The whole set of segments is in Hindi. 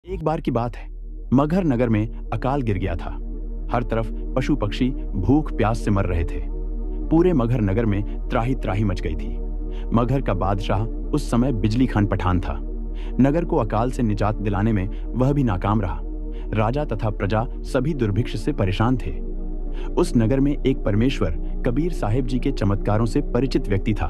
एक बार की बात है, मगहर नगर में अकाल गिर गया था। हर तरफ पशु पक्षी भूख प्यास से मर रहे थे। पूरे मगहर नगर में त्राही त्राही मच गई थी। मगहर का बादशाह उस समय बिजली खान पठान था। नगर को अकाल से निजात दिलाने में वह भी नाकाम रहा। राजा तथा प्रजा सभी दुर्भिक्ष से परेशान थे। उस नगर में एक परमेश्वर कबीर साहिब जी के चमत्कारों से परिचित व्यक्ति था।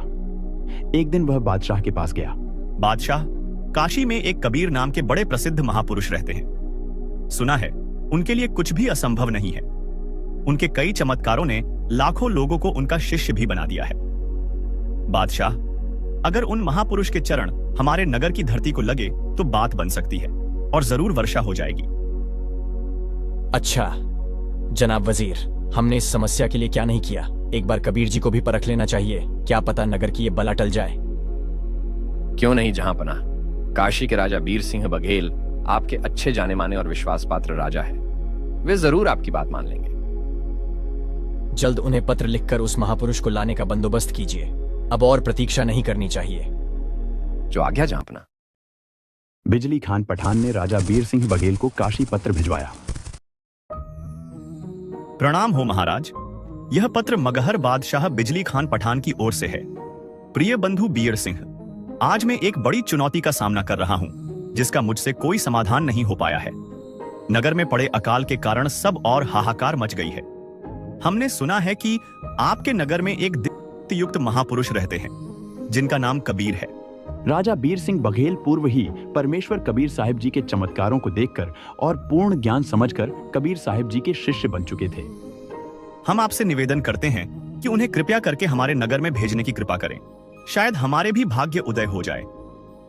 एक दिन वह बादशाह के पास गया। बादशाह, काशी में एक कबीर नाम के बड़े प्रसिद्ध महापुरुष रहते हैं। सुना है उनके लिए कुछ भी असंभव नहीं है। उनके कई चमत्कारों ने लाखों लोगों को उनका शिष्य भी बना दिया है। बादशाह, अगर उन महापुरुष के चरण हमारे नगर की धरती को लगे तो बात बन सकती है और जरूर वर्षा हो जाएगी। अच्छा जनाब वजीर, हमने इस समस्या के लिए क्या नहीं किया। एक बार कबीर जी को भी परख लेना चाहिए, क्या पता नगर की ये बला टल जाए। क्यों नहीं जहांपनाह, काशी के राजा बीर सिंह बघेल आपके अच्छे जाने माने और विश्वास पात्र राजा है। वे जरूर आपकी बात मान लेंगे। जल्द उन्हें पत्र लिखकर उस महापुरुष को लाने का बंदोबस्त कीजिए। अब और प्रतीक्षा नहीं करनी चाहिए। जो आज्ञा जहांपनाह। बिजली खान पठान ने राजा बीर सिंह बघेल को काशी पत्र भिजवाया। प्रणाम हो महाराज। यह पत्र मगहर बादशाह बिजली खान पठान की ओर से है। प्रिय बंधु बीर सिंह, आज मैं एक बड़ी चुनौती का सामना कर रहा हूं, जिसका मुझसे कोई समाधान नहीं हो पाया है। नगर में पड़े अकाल के कारण सब और हाहाकार मच गई है। हमने सुना है कि आपके नगर में एक युक्त महापुरुष रहते हैं, जिनका नाम कबीर है। राजा बीर सिंह बघेल पूर्व ही परमेश्वर कबीर साहिब जी के चमत्कारों को देखकर और पूर्ण ज्ञान समझकर कबीर साहिब जी के शिष्य बन चुके थे। हम आपसे निवेदन करते हैं कि उन्हें कृपया करके हमारे नगर में भेजने की कृपा करें। शायद हमारे भी भाग्य उदय हो जाए।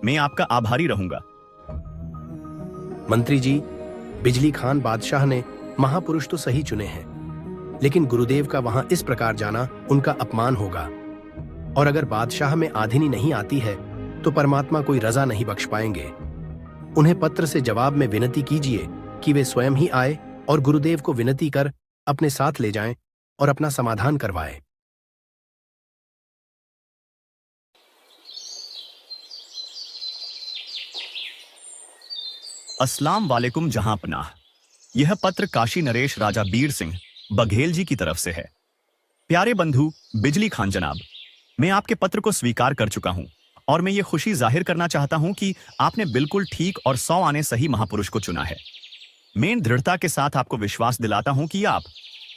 मैं आपका आभारी रहूंगा। मंत्री जी, बिजली खान बादशाह ने महापुरुष तो सही चुने हैं, लेकिन गुरुदेव का वहां इस प्रकार जाना उनका अपमान होगा। और अगर बादशाह में आधिनी नहीं आती है तो परमात्मा कोई रजा नहीं बख्श पाएंगे। उन्हें पत्र से जवाब में विनती कीजिए कि वे स्वयं ही आए और गुरुदेव को विनती कर अपने साथ ले जाएं और अपना समाधान करवाएं। अस्सलाम वालेकुम जहांपनाह। यह पत्र काशी नरेश राजा बीर सिंह बघेल जी की तरफ से है। प्यारे बंधु बिजली खान जनाब, मैं आपके पत्र को स्वीकार कर चुका हूं और मैं ये खुशी जाहिर करना चाहता हूं कि आपने बिल्कुल ठीक और 100 आने सही महापुरुष को चुना है। मैं दृढ़ता के साथ आपको विश्वास दिलाता हूं कि आप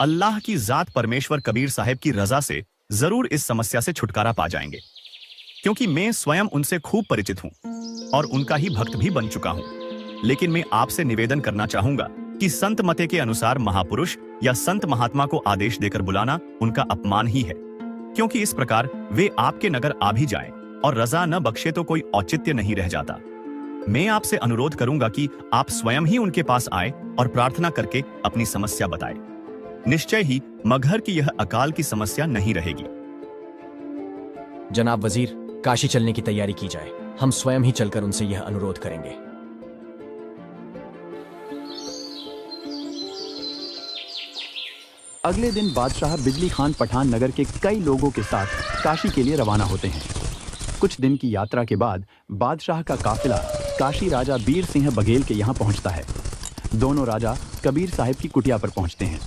अल्लाह की जात परमेश्वर कबीर साहिब की रजा से जरूर इस समस्या से छुटकारा पा जाएंगे, क्योंकि मैं स्वयं उनसे खूब परिचित हूं और उनका ही भक्त भी बन चुका हूं। लेकिन मैं आपसे निवेदन करना चाहूंगा कि संत मते के अनुसार महापुरुष या संत महात्मा को आदेश देकर बुलाना उनका अपमान ही है, क्योंकि इस प्रकार वे आपके नगर आ भी जाएं और रजा न बख्शे तो कोई औचित्य नहीं रह जाता। मैं आपसे अनुरोध करूंगा कि आप स्वयं ही उनके पास आए और प्रार्थना करके अपनी समस्या बताएं। निश्चय ही मगहर की यह अकाल की समस्या नहीं रहेगी। जनाब वजीर, काशी चलने की तैयारी की जाए। हम स्वयं ही चलकर उनसे यह अनुरोध करेंगे। अगले दिन बादशाह बिजली खान पठान नगर के कई लोगों के साथ काशी के लिए रवाना होते हैं। कुछ दिन की यात्रा के बाद बादशाह का काफिला काशी राजा बीर सिंह बघेल के यहाँ पहुँचता है। दोनों राजा कबीर साहिब की कुटिया पर पहुँचते हैं।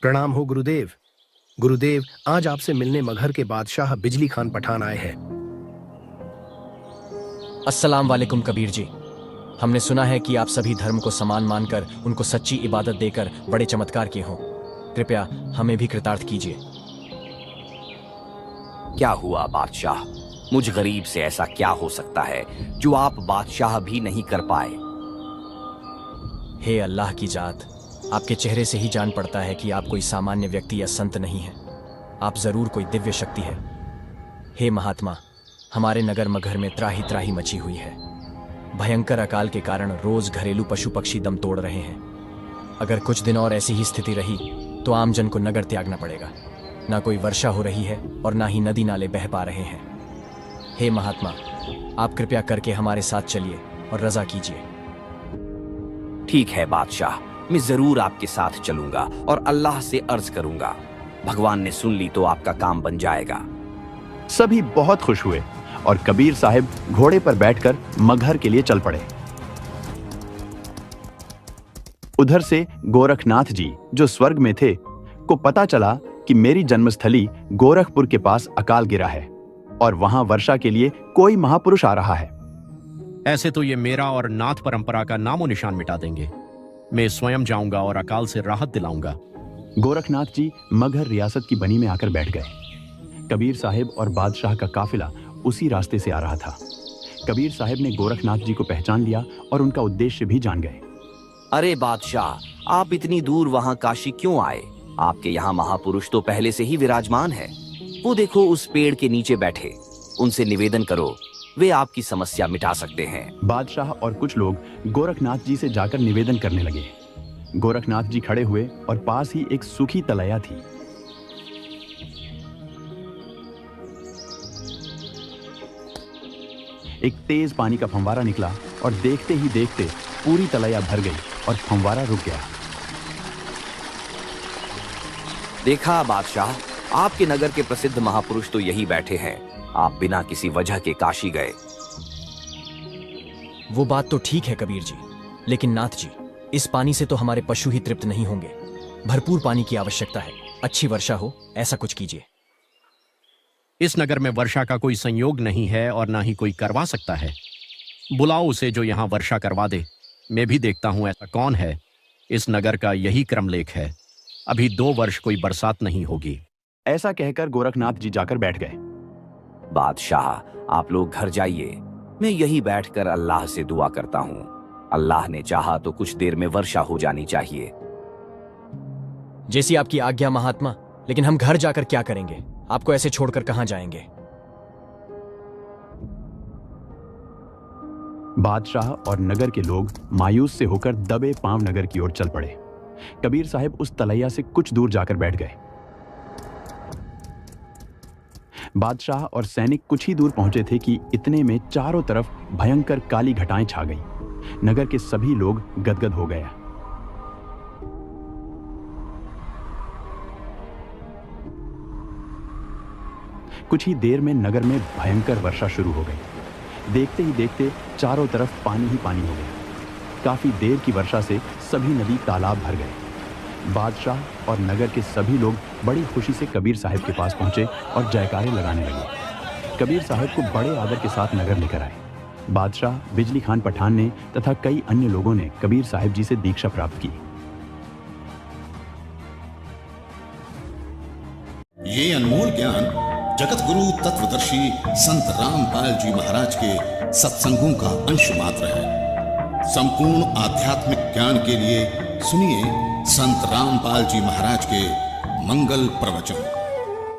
प्रणाम हो गुरुदेव। गुरुदेव, आज आपसे मिलने मगहर के बादशाह बिजली खान पठान आए हैं। अस्सलाम वालेकुम कबीर जी। हमने सुना है कि आप सभी धर्म को समान मानकर उनको सच्ची इबादत देकर बड़े चमत्कार किए हों। कृपया हमें भी कृतार्थ कीजिए। क्या हुआ बादशाह? मुझ गरीब से ऐसा क्या हो सकता है जो आप बादशाह भी नहीं कर पाए? हे अल्लाह की जात, आपके चेहरे से ही जान पड़ता है कि आप कोई सामान्य व्यक्ति या संत नहीं हैं। आप जरूर कोई दिव्य शक्ति है। हे महात्मा, हमारे नगर मगहर में त्राही त्राही मची हुई है। भयंकर अकाल के कारण रोज घरेलू पशु पक्षी दम तोड़ रहे हैं। अगर कुछ दिन और ऐसी ही स्थिति रही तो आमजन को नगर त्यागना पड़ेगा। ना कोई वर्षा हो रही है और ना ही नदी नाले बह पा रहे हैं। हे महात्मा, आप कृपया करके हमारे साथ चलिए और रजा कीजिए। ठीक है बादशाह, मैं जरूर आपके साथ चलूंगा और अल्लाह से अर्ज करूंगा। भगवान ने सुन ली तो आपका काम बन जाएगा। सभी बहुत खुश हुए और कबीर साहब घोड़े पर बैठकर मगहर के लिए चल पड़े। उधर से गोरखनाथ जी, जो स्वर्ग में थे, को पता चला कि मेरी जन्मस्थली गोरखपुर के पास अकाल गिरा है और वहां वर्षा के लिए कोई महापुरुष आ रहा है। ऐसे तो ये मेरा और नाथ परंपरा का नामो निशान मिटा देंगे। मैं स्वयं जाऊंगा और अकाल से राहत दिलाऊंगा। गोरखनाथ जी मगहर रियासत की बनी में आकर बैठ गए। कबीर साहब और बादशाह का काफिला उसी रास्ते से आ रहा था। कबीर साहब ने गोरखनाथ जी को पहचान लिया और उनका उद्देश्य भी जान गए। अरे बादशाह, आप इतनी दूर वहां काशी क्यों आए? आपके यहाँ महापुरुष तो पहले से ही विराजमान है। वो देखो उस पेड़ के नीचे बैठे, उनसे निवेदन करो, वे आपकी समस्या मिटा सकते हैं। बादशाह और कुछ लोग गोरखनाथ जी से जाकर निवेदन करने लगे। गोरखनाथ जी खड़े हुए और पास ही एक सूखी तलैया थी। एक तेज पानी का फंवारा निकला और देखते ही देखते पूरी तलैया भर गई और फंवारा रुक गया। देखा बादशाह, आपके नगर के प्रसिद्ध महापुरुष तो यही बैठे हैं। आप बिना किसी वजह के काशी गए। वो बात तो ठीक है कबीर जी, लेकिन नाथ जी, इस पानी से तो हमारे पशु ही तृप्त नहीं होंगे। भरपूर पानी की आवश्यकता है। अच्छी वर्षा हो, ऐसा कुछ कीजिए। इस नगर में वर्षा का कोई संयोग नहीं है और ना ही कोई करवा सकता है। बुलाओ उसे जो यहाँ वर्षा करवा दे। मैं भी देखता हूं ऐसा कौन है। इस नगर का यही क्रमलेख है। अभी 2 वर्ष कोई बरसात नहीं होगी। ऐसा कहकर गोरखनाथ जी जाकर बैठ गए। बादशाह, आप लोग घर जाइए। मैं यही बैठकर अल्लाह से दुआ करता हूँ। अल्लाह ने चाहा तो कुछ देर में वर्षा हो जानी चाहिए। जैसी आपकी आज्ञा महात्मा, लेकिन हम घर जाकर क्या करेंगे? आपको ऐसे छोड़कर कहां जाएंगे? बादशाह और नगर के लोग मायूस से होकर दबे पांव नगर की ओर चल पड़े। कबीर साहब उस तलैया से कुछ दूर जाकर बैठ गए। बादशाह और सैनिक कुछ ही दूर पहुंचे थे कि इतने में चारों तरफ भयंकर काली घटाएं छा गईं। नगर के सभी लोग गदगद हो गए। कुछ ही देर में नगर में भयंकर वर्षा शुरू हो गई। देखते ही देखते चारों तरफ पानी ही पानी हो गया। काफी देर की वर्षा से सभी नदी तालाब भर गए। बादशाह और नगर के सभी लोग बड़ी खुशी से कबीर साहब के पास पहुंचे और जयकारे लगाने लगे। कबीर साहब को बड़े आदर के साथ नगर लेकर आए। बादशाह, बिजली खान पठान ने तथा कई अन्य लोगों ने कबीर साहब जी से दीक्षा प्राप्त की। ये अनमोल ज्ञान जगत गुरु तत्वदर्शी संत रामपाल जी महाराज के सत्संगों का अंश मात्र है। संपूर्ण आध्यात्मिक ज्ञान के लिए सुनिए संत रामपाल जी महाराज के मंगल प्रवचन।